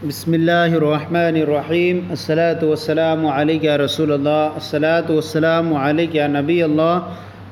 بسم اللہ الرحمن الرحیم الصلاۃ والسلام علیک یا رسول اللہ، الصلاۃ والسلام علیک یا نبی اللہ،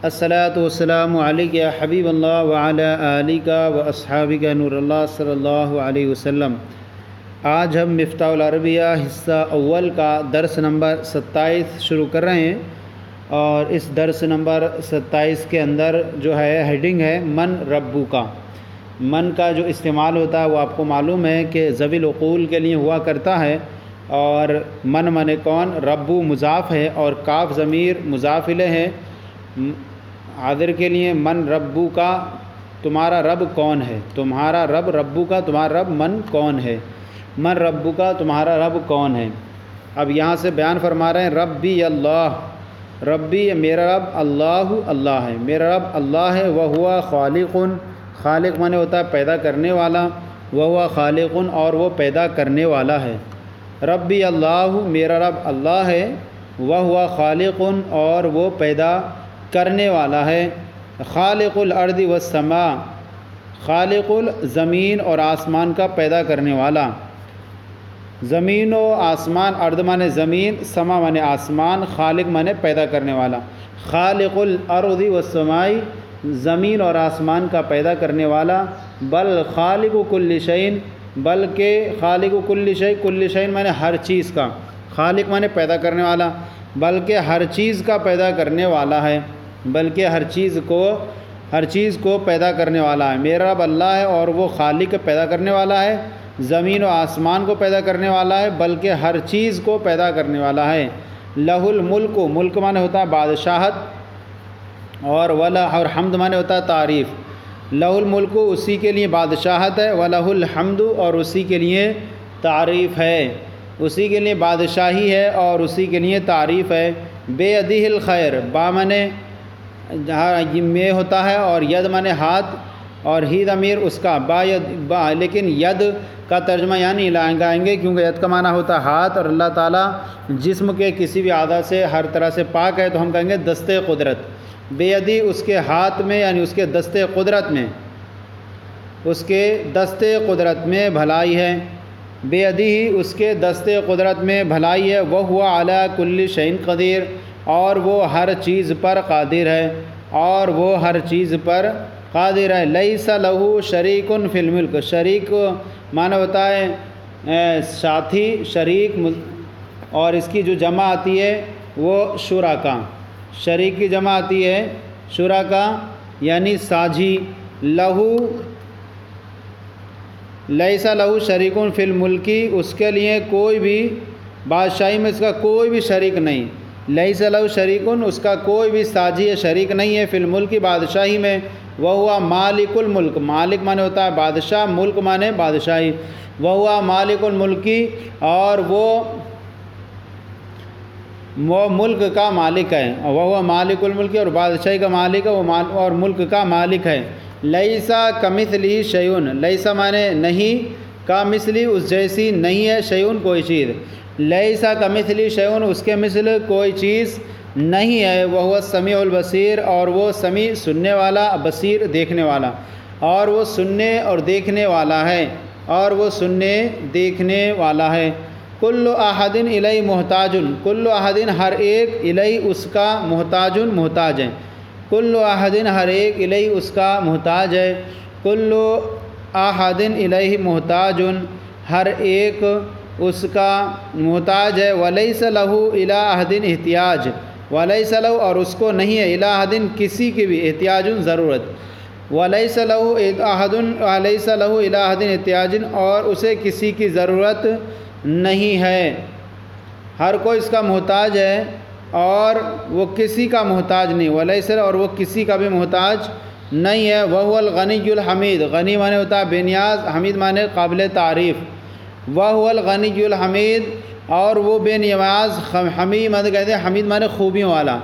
الصلاۃ والسلام علیک یا حبیب اللہ وعلی آلک و اصحابک نور اللہ صلی اللہ علیہ وسلم۔ آج ہم مفتاح العربیہ حصہ اول کا درس نمبر 27 شروع کر رہے ہیں، اور اس درس نمبر 27 کے اندر جو ہے ہیڈنگ ہے من ربو کا۔ من کا جو استعمال ہوتا ہے وہ آپ کو معلوم ہے کہ ذوی العقول کے لیے ہوا کرتا ہے، اور من مانے کون، ربو مضاف ہے اور کاف ضمیر مضاف الیہ ہے۔ حاضر کے لیے من ربو کا، تمہارا رب کون ہے، تمہارا رب، ربو کا تمہارا رب، من کون ہے، من ربو کا تمہارا رب کون ہے۔ اب یہاں سے بیان فرما رہے ہیں ربی اللہ، ربی میرا رب، اللہ اللہ ہے، میرا رب اللہ ہے، وہو خالق، خالق مانے ہوتا ہے پیدا کرنے والا، وہو خالق اور وہ پیدا کرنے والا ہے۔ ربی اللہ میرا رب اللہ ہے، وہو خالق اور وہ پیدا کرنے والا ہے۔ خالق الارض والسماء، خالق زمین اور آسمان کا پیدا کرنے والا۔ زمین و آسمان، ارض مانے زمین، سما مانے آسمان، خالق مانے پیدا کرنے والا۔ خالق الارض والسماء، زمین اور آسمان کا پیدا کرنے والا۔ بل خالق کل شیء، بلکہ خالق کل شیء، کل شیء مانے ہر چیز کا، خالق مانے پیدا کرنے والا، بلکہ ہر چیز کا پیدا کرنے والا ہے، بلکہ ہر چیز کو پیدا کرنے والا ہے۔ میرا رب اللہ ہے اور وہ خالق پیدا کرنے والا ہے، زمین و آسمان کو پیدا کرنے والا ہے، بلکہ ہر چیز کو پیدا کرنے والا ہے۔ لہ الملک، ملک مانے ہوتا ہے بادشاہت، اور حمد مانے ہوتا ہے تعریف۔ لہ الملک، اسی کے لیے بادشاہت ہے، ولہ الحمد اور اسی کے لیے تعریف ہے، اسی کے لیے بادشاہی ہے اور اسی کے لیے تعریف ہے۔ بے یدہ الخیر، با مانے میں ہوتا ہے اور ید مانے ہاتھ، اور ہی ضمیر اس کا با، لیکن ید کا ترجمہ یعنی لائیں گے کیونکہ ید کا معنی ہوتا ہے ہاتھ، اور اللہ تعالیٰ جسم کے کسی بھی اعضاء سے ہر طرح سے پاک ہے، تو ہم کہیں گے دستے قدرت۔ بے یدی اس کے ہاتھ میں، یعنی اس کے دستے قدرت میں، اس کے دستے قدرت میں بھلائی ہے۔ بے یدی اس کے دستے قدرت میں بھلائی ہے، وہو علی کل شیء قدیر اور وہ ہر چیز پر قادر ہے، اور وہ ہر چیز پر قادر ہے۔ لیس لہ شریک فی الملک، شریک معنی ہوتا ہے ساتھی، شریک، اور اس کی جو جمع آتی ہے وہ شرکا، شریک کی جمع آتی ہے شرکا یعنی ساجھی۔ لہو لیس لہ شریک فی الملک، اس کے لیے کوئی بھی بادشاہی میں اس کا کوئی بھی شریک نہیں۔ لیس لہ شریک، اس کا کوئی بھی ساجھی شریک نہیں ہے، فی الملک بادشاہی میں۔ وہو مالک الملک، مالک مانے ہوتا ہے بادشاہ، ملک مانے بادشاہی۔ وہو مالک الملک، اور وہ ملک کا مالک ہے، وہو مالک الملک اور بادشاہی کا مالک ہے، وہ اور ملک کا مالک ہے۔ لیسا کمثلہ شیء، لیسا مانے نہیں، کمثلہ اس جیسی نہیں ہے، شیء کوئی چیز، لیسا کمثلہ شیء اس کے مثل کوئی چیز نہیں ہے۔ وہو السمیع البصیر اور وہ سمیع سننے والا، بصیر دیکھنے والا، اور وہ سننے اور دیکھنے والا ہے، اور وہ سننے دیکھنے والا ہے۔ کل احد الیہ محتاج، کل احد ہر ایک، الیہ اس کا، محتاج محتاج ہے، کل احد ہر ایک، الیہ اس کا محتاج ہے، کل احد الیہ محتاج ہر ایک اس کا محتاج ہے۔ ولیس لہ الی احد احتیاج، ولیس لہ اور اس کو نہیں ہے، الی احد کسی کی بھی، احتیاج ضرورت، ولیس لہ احد، ولیس لہ الی احد احتیاج اور اسے کسی کی ضرورت نہیں ہے۔ ہر کوئی اس کا محتاج ہے اور وہ کسی کا محتاج نہیں، ولیس اور وہ کسی کا بھی محتاج نہیں ہے۔ وہو الغنی الحمید، غنی مانے ہوتا ہے بے نیاز، حمید مانے قابل تعریف۔ وہو الغنی الحمید اور وہ بے نیاز، حمید مانے کہتے ہیں حمید مانے خوبیوں والا،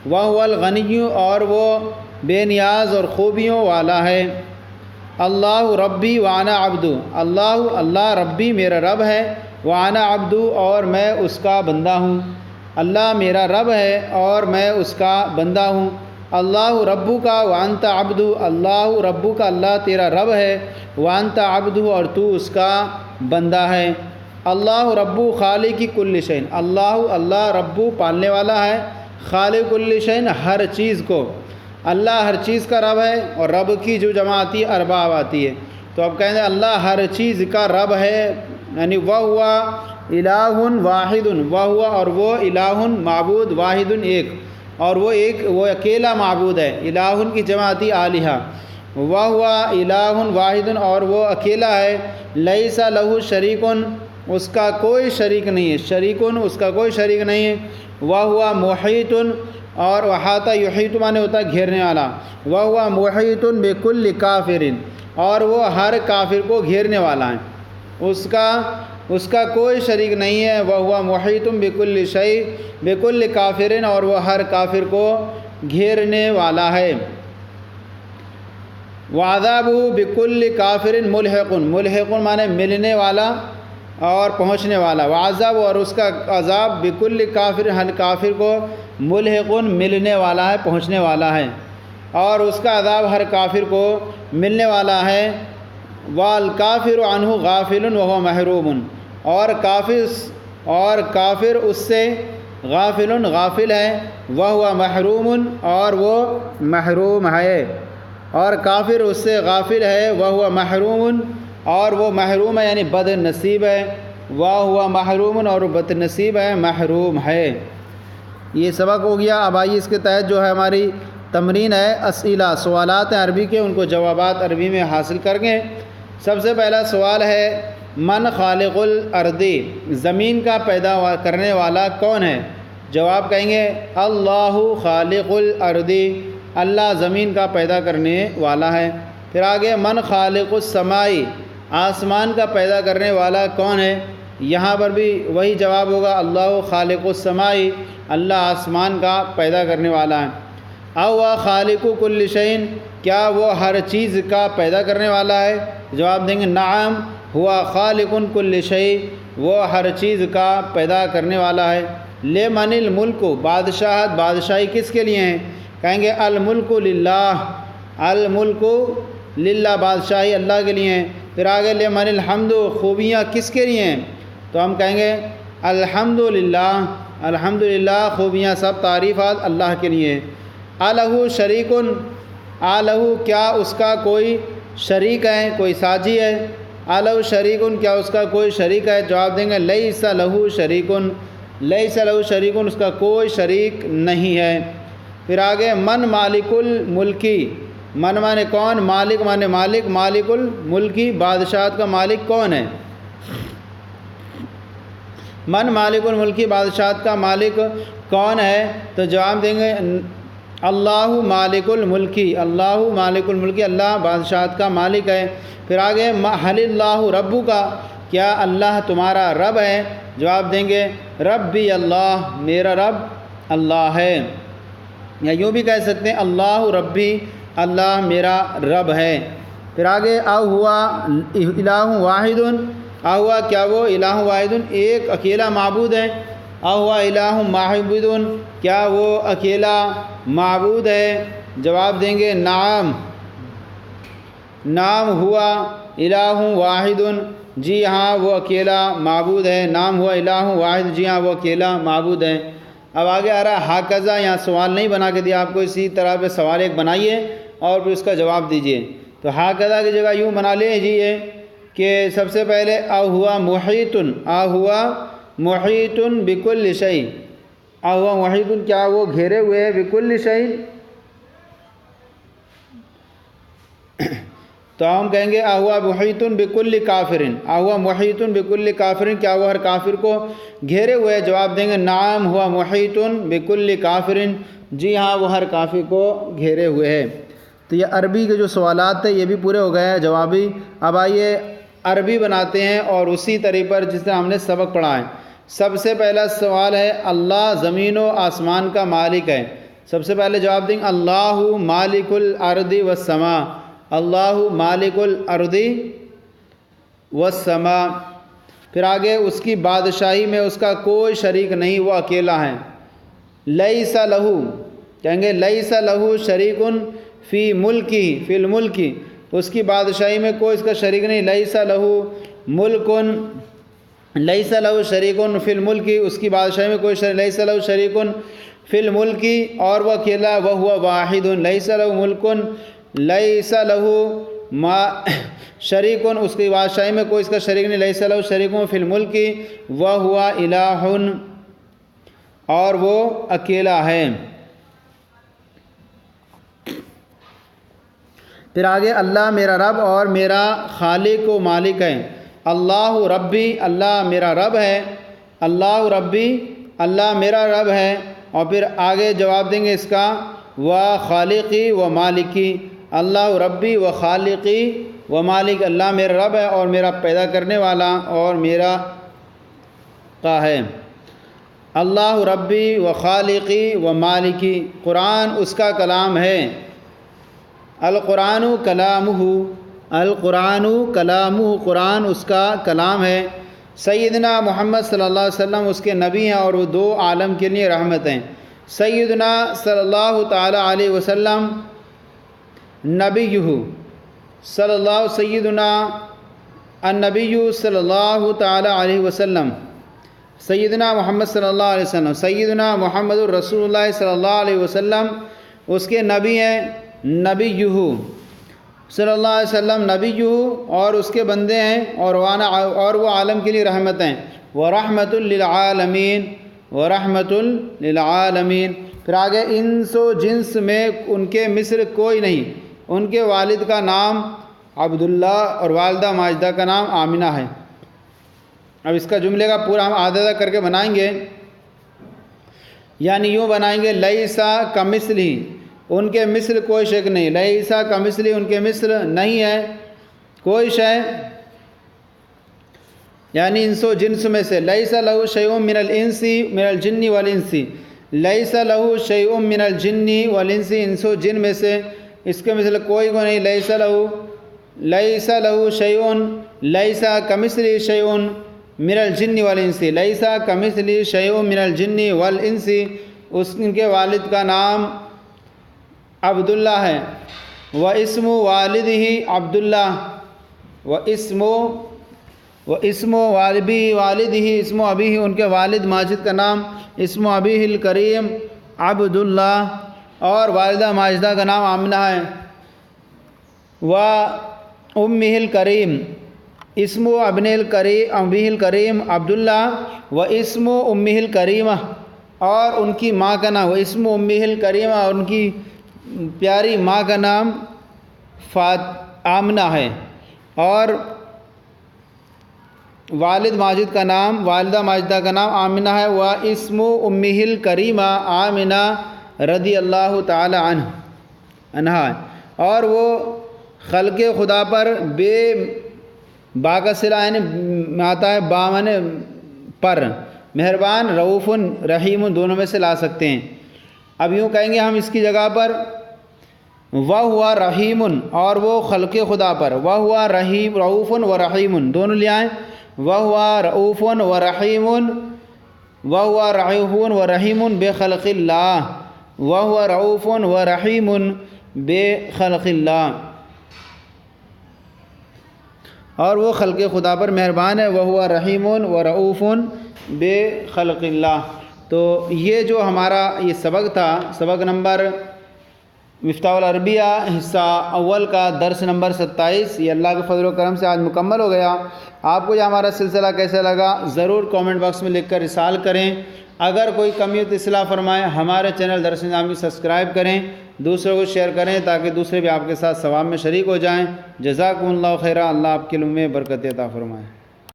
وہو الغنی اور وہ بے نیاز اور خوبیوں والا ہے۔ اللہ ربی وانا عبد، اللہ ربی میرا رب ہے، وانا عبد اور میں اس کا بندہ ہوں، اللہ میرا رب ہے اور میں اس کا بندہ ہوں۔ اللہ ربو کا وانت عبد، اللہ ربو کا اللہ تیرا رب ہے، وانت عبد اور تو اس کا بندہ ہے۔ اللہ رب خالق کل شیء، اللہ رب پالنے والا ہے، خالق کل شیء ہر چیز کو، اللہ ہر چیز کا رب ہے، اور رب کی جو جمع آتی ہے ارباب آتی ہے، تو اب کہیں گے اللہ ہر چیز کا رب ہے، یعنی وَهُوَ الہ واحد، وَهُوَ اور وہ الہ معبود، واحد ایک، اور وہ اکیلا معبود ہے، الہ کی جمع آتی آلہہ، وَهُوَ الہ واحد اور وہ اکیلا ہے، لیس لہ شریک اس کا کوئی شریک نہیں ہے، شریکن اس کا کوئی شریک نہیں ہے، وَهُوَ محیط اور احاطہ یحیط مانے ہوتا ہے گھیرنے والا، وَهُوَ محیط بكل کافر اور وہ ہر کافر کو گھیرنے والا ہے، اس کا کوئی شریک نہیں ہے، وَهُوَ محیط بكل شیء بكل کافر اور وہ ہر کافر کو گھیرنے والا ہے، وَعَذَابُهُ بِكُلِّ كَافِرٍ مُلْحِقٌ مانے ملنے والا اور پہنچنے والا، وعذاب اور اس کا عذاب بکل کافر ہر کافر کو ملحق ملنے والا ہے، پہنچنے والا ہے، اور اس کا عذاب ہر کافر کو ملنے والا ہے، والکافر عنہ غافل وهو محروم اور کافر اس سے غافل ہے، وهو محروم اور وہ محروم ہے، اور کافر اس سے غافل ہے، وهو محروم اور وہ محروم ہے یعنی بد نصیب ہے، وَهُوَ محروم اور بد نصیب ہے، محروم ہے۔ یہ سبق ہو گیا۔ اب آئیے اس کے تحت جو ہے ہماری تمرین ہے، اسئلہ سوالات ہیں عربی کے، ان کو جوابات عربی میں حاصل کر گے۔ سب سے پہلا سوال ہے من خالق الارض، زمین کا پیدا کرنے والا کون ہے؟ جواب کہیں گے اللہ خالق الارض، اللہ زمین کا پیدا کرنے والا ہے۔ پھر آگے من خالق السماء، آسمان کا پیدا کرنے والا کون ہے؟ یہاں پر بھی وہی جواب ہوگا اللہ خالق السماء، اللہ آسمان کا پیدا کرنے والا ہے۔ او خالق کل شیء، کیا وہ ہر چیز کا پیدا کرنے والا ہے؟ جواب دیں گے نعم ہوا خالق کل شیء، وہ ہر چیز کا پیدا کرنے والا ہے۔ لمن الملک، بادشاہی کس کے لیے ہیں؟ کہیں گے الملک للہ، الملک للہ، بادشاہی اللہ کے لیے ہیں۔ پھر آگے لمن الحمد، خوبیاں کس کے لیے ہیں؟ تو ہم کہیں گے الحمدللہ، الحمدللہ خوبیاں سب تعریفات اللہ کے لیے ہیں۔ الہ شریکن، الہ کیا اس کا کوئی شریک ہے، کوئی ساجی ہے؟ الہ شریکن، کیا اس کا کوئی شریک ہے؟ جواب دیں گے لیس لہ شریکن، لیس لہ شریکن اس کا کوئی شریک نہیں ہے۔ پھر آگے من مالک الملکی، من مانے کون، مالک مانے مالک، مالک الملکی بادشاہت کا مالک کون ہے؟ من مالک الملکی بادشاہت کا مالک کون ہے؟ تو جواب دیں گے اللہ مالک الملکی، اللہ مالک الملکی، اللہ بادشاہت کا مالک ہے۔ پھر آگے حل اللہ ربو کا، کیا اللہ تمہارا رب ہے؟ جواب دیں گے ربی اللہ، میرا رب اللہ ہے، یا یوں بھی کہہ سکتے ہیں اللہ ربی، اللہ میرا رب ہے۔ پھر آگے او ہوا الہ واحد، او ہوا کیا وہ الہ واحد ایک اکیلا معبود ہے؟ او ہوا الہ معبود، کیا وہ اکیلا معبود ہے؟ جواب دیں گے نعم، نام ہوا الہ واحد، جی ہاں وہ اکیلا معبود ہے، نام ہوا الہ واحد، جی ہاں وہ اکیلا معبود ہے۔ اب آگے آ رہا ہے ہاکذا، یہاں سوال نہیں بنا کے دیا آپ کو، اسی طرح پہ سوال ایک بنائیے اور پھر اس کا جواب دیجئے۔ تو ہاکذا کی جگہ یوں بنا لیجیے کہ سب سے پہلے او ہوا محیط، او ہوا محیط بکل شیء، او ہوا محیط کیا وہ گھیرے ہوئے ہے بکل شیء، تو ہم کہیں گے او ہوا محیط بکل کافر، او ہوا محیط بکل کافر، کیا وہ ہر کافر کو گھیرے ہوئے؟ جواب دیں گے نعم ہوا محیط بکل کافر، جی ہاں وہ ہر کافر کو گھیرے ہوئے ہے۔ تو یہ عربی کے جو سوالات تھے یہ بھی پورے ہو گئے ہیں جوابی۔ اب آئیے عربی بناتے ہیں اور اسی طریقے پر جس طرح ہم نے سبق پڑھا ہے۔ سب سے پہلا سوال ہے اللہ زمین و آسمان کا مالک ہے؟ سب سے پہلے جواب دیں گے اللہ مالک الارض والسماء، اللہ مالک الارض والسماء۔ پھر آگے اس کی بادشاہی میں اس کا کوئی شریک نہیں، وہ اکیلا ہے۔ لیس لہ، کہیں گے لیس لہ شریک فی ملکی، فی الملکی، اس کی بادشاہی میں کوئی اس کا شریک نہیں، لیس لہ ملک لیس لہ شریک فی الملک، اس کی بادشاہی میں کوئی شریک، لیس لہ شریک فی الملک، اور وہ اکیلا، وہو واحد، لیس لہ ملک، لیس لہ ما شریک، اس کی بادشاہی میں کوئی اس کا شریک نہیں، لیس لہ شریک فی الملک وہو الہ، اور وہ اکیلا ہے۔ پھر آگے اللہ میرا رب اور میرا خالق و مالک ہے۔ اللہ ربی، اللہ میرا رب ہے، اللہ ربی، اللہ میرا رب ہے، اور پھر آگے جواب دیں گے اس کا، و خالقی و مالکی، اللہ ربی و خالقی و مالک، اللہ میرا رب ہے اور میرا پیدا کرنے والا اور میرا کا ہے۔ اللہ ربی و خالقی و مالکی، قرآن اس کا کلام ہے، القرآن کلامہ، القرآن کلامہ، قرآن اس کا کلام ہے۔ سیدنا محمد صلی اللہ علیہ وسلم اس کے نبی ہیں اور وہ دو عالم کے لیے رحمت ہیں۔ سیدنا صلی اللہ تعالی علیہ وسلم نبیہ، صلی اللہ، سیدنا النبی صلی اللہ تعالی علیہ وسلم، سیدنا محمد صلی اللہ علیہ وسلم، سیدنا محمد الرسول اللہ صلی اللہ علیہ وسلم اس کے نبی ہیں، نبیہ صلی اللہ علیہ وسلم نبیہ، اور اس کے بندے ہیں، اور وہ عالم کے لیے رحمت ہیں، ورحمۃ للعالمین، ورحمۃ للعالمین۔ پھر آگے انس و جنس میں ان کے مثل کوئی نہیں، ان کے والد کا نام عبداللہ اور والدہ ماجدہ کا نام آمنہ ہے۔ اب اس کا جملے کا پورا ہم آدھا کر کے بنائیں گے، یعنی یوں بنائیں گے، لیسا کمثلہ، ان کے مثل کوئی شے نہیں، لیسا کمثلہ، ان کے مثل نہیں ہے کوئی شے، یعنی انس و جنس میں سے، لیسا لہ شیء من الانس من الجن والانس، لیسا لہ شیء من الجن والانس، انس و جن میں سے اس کے مثل کوئی کو نہیں، لیسا لہ شیء، لیسا کمثلہ شیء من الجن والانس، لیسا کمثلہ شیء من الجن والانس، ان کے والد کا نام عبداللہ ہے، واسم والدہ عبداللہ، واسم والدہ اسم ابیہ، ان کے والد ماجد کا نام اسم ابیہ الکریم عبداللہ، اور والدہ ماجدہ کا نام آمنہ ہے، وامہ الکریم، اسم ابن ابیہ الکریم عبداللہ، واسم امہ الکریمہ، اور ان کی ماں کا نام، واسم امہ الکریمہ، اور ان کی پیاری ماں کا نام آمنہ ہے، اور والد ماجد کا نام، والدہ ماجدہ کا نام آمنہ ہے، واسم امہ الکریمہ آمنہ رضی اللہ تعالی عنہا، اور وہ خلق خدا پر بے با کا صلہ یعنی آتا ہے با معنی پر، مہربان، رؤوف رحیم دونوں میں سے لا سکتے ہیں۔ اب یوں کہیں گے ہم اس کی جگہ پر، وَهُوَ رحیم، اور وہ خلق خدا پر، وَهُوَ رحیم، رؤوف و رحیم دونوں لے آئیں، وَهُوَ رؤوف و رحیم، وَهُوَ رؤوف و رحیم بخلق اللہ، وَهُوَ رؤوف و رحیم بخلق اللہ، اور وہ خلق خدا پر مہربان ہے، وَهُوَ رحیم و رؤوف بخلق اللہ۔ تو یہ جو ہمارا یہ سبق تھا، سبق نمبر مفتاح العربیہ حصہ اول کا درس نمبر 27، یہ اللہ کے فضل و کرم سے آج مکمل ہو گیا۔ آپ کو یہ ہمارا سلسلہ کیسا لگا ضرور کامنٹ باکس میں لکھ کر ارسال کریں۔ اگر کوئی کمی ہو تو اصلاح فرمائیں۔ ہمارے چینل درس نظام کو سبسکرائب کریں، دوسروں کو شیئر کریں تاکہ دوسرے بھی آپ کے ساتھ ثواب میں شریک ہو جائیں۔ جزاکم اللہ خیرہ، اللہ آپ کے علم میں برکت عطا فرمائے۔